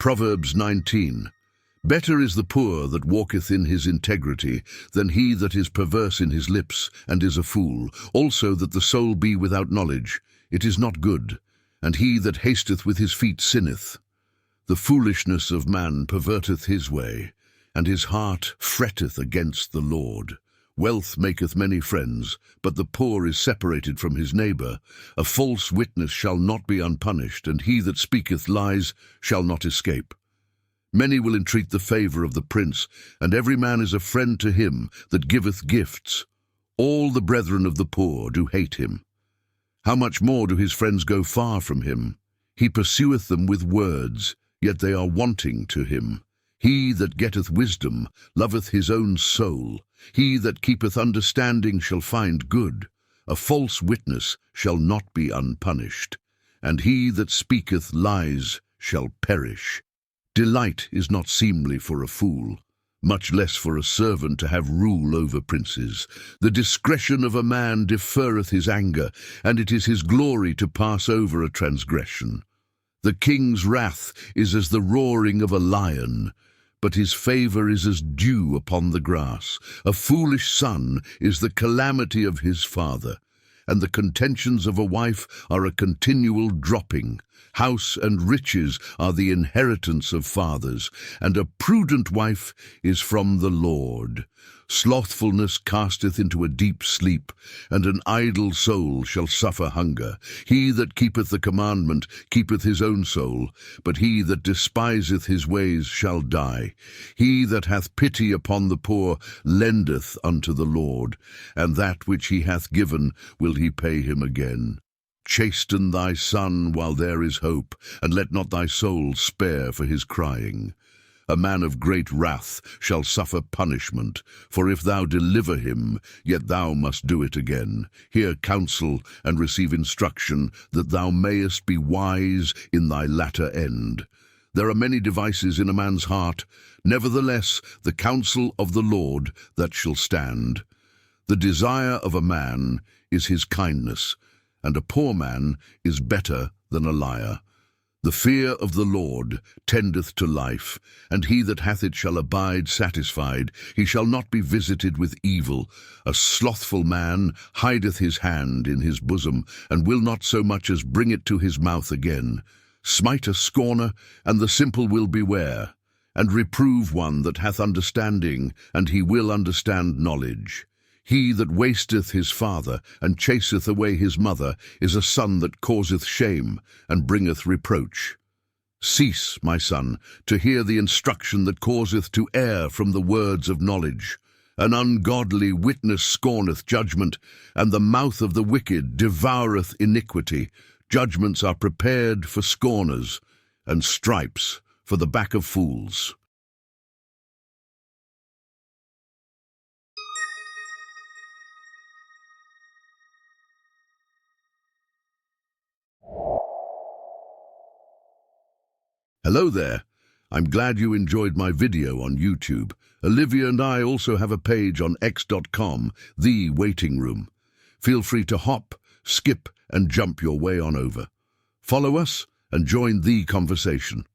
Proverbs 19. Better is the poor that walketh in his integrity than he that is perverse in his lips and is a fool. Also that the soul be without knowledge, it is not good, and he that hasteth with his feet sinneth. The foolishness of man perverteth his way, and his heart fretteth against the Lord. Wealth maketh many friends, but the poor is separated from his neighbour. A false witness shall not be unpunished, and he that speaketh lies shall not escape. Many will entreat the favour of the prince, and every man is a friend to him that giveth gifts. All the brethren of the poor do hate him. How much more do his friends go far from him? He pursueth them with words, yet they are wanting to him. He that getteth wisdom loveth his own soul. He that keepeth understanding shall find good. A false witness shall not be unpunished, and he that speaketh lies shall perish. Delight is not seemly for a fool, much less for a servant to have rule over princes. The discretion of a man deferreth his anger, and it is his glory to pass over a transgression. The king's wrath is as the roaring of a lion, but his favour is as dew upon the grass. A foolish son is the calamity of his father, and the contentions of a wife are a continual dropping. House and riches are the inheritance of fathers, and a prudent wife is from the Lord. Slothfulness casteth into a deep sleep, and an idle soul shall suffer hunger. He that keepeth the commandment keepeth his own soul, but he that despiseth his ways shall die. He that hath pity upon the poor lendeth unto the Lord, and that which he hath given will he pay him again. Chasten thy son while there is hope, and let not thy soul spare for his crying. A man of great wrath shall suffer punishment, for if thou deliver him, yet thou must do it again. Hear counsel and receive instruction, that thou mayest be wise in thy latter end. There are many devices in a man's heart, nevertheless the counsel of the Lord that shall stand. The desire of a man is his kindness, and a poor man is better than a liar. The fear of the Lord tendeth to life, and he that hath it shall abide satisfied. He shall not be visited with evil. A slothful man hideth his hand in his bosom, and will not so much as bring it to his mouth again. Smite a scorner, and the simple will beware, and reprove one that hath understanding, and he will understand knowledge. He that wasteth his father, and chaseth away his mother, is a son that causeth shame, and bringeth reproach. Cease, my son, to hear the instruction that causeth to err from the words of knowledge. An ungodly witness scorneth judgment, and the mouth of the wicked devoureth iniquity. Judgments are prepared for scorners, and stripes for the back of fools. Hello there. I'm glad you enjoyed my video on YouTube. Olivia and I also have a page on x.com, theeweightingroom. Feel free to hop, skip, and jump your way on over. Follow us and join the conversation.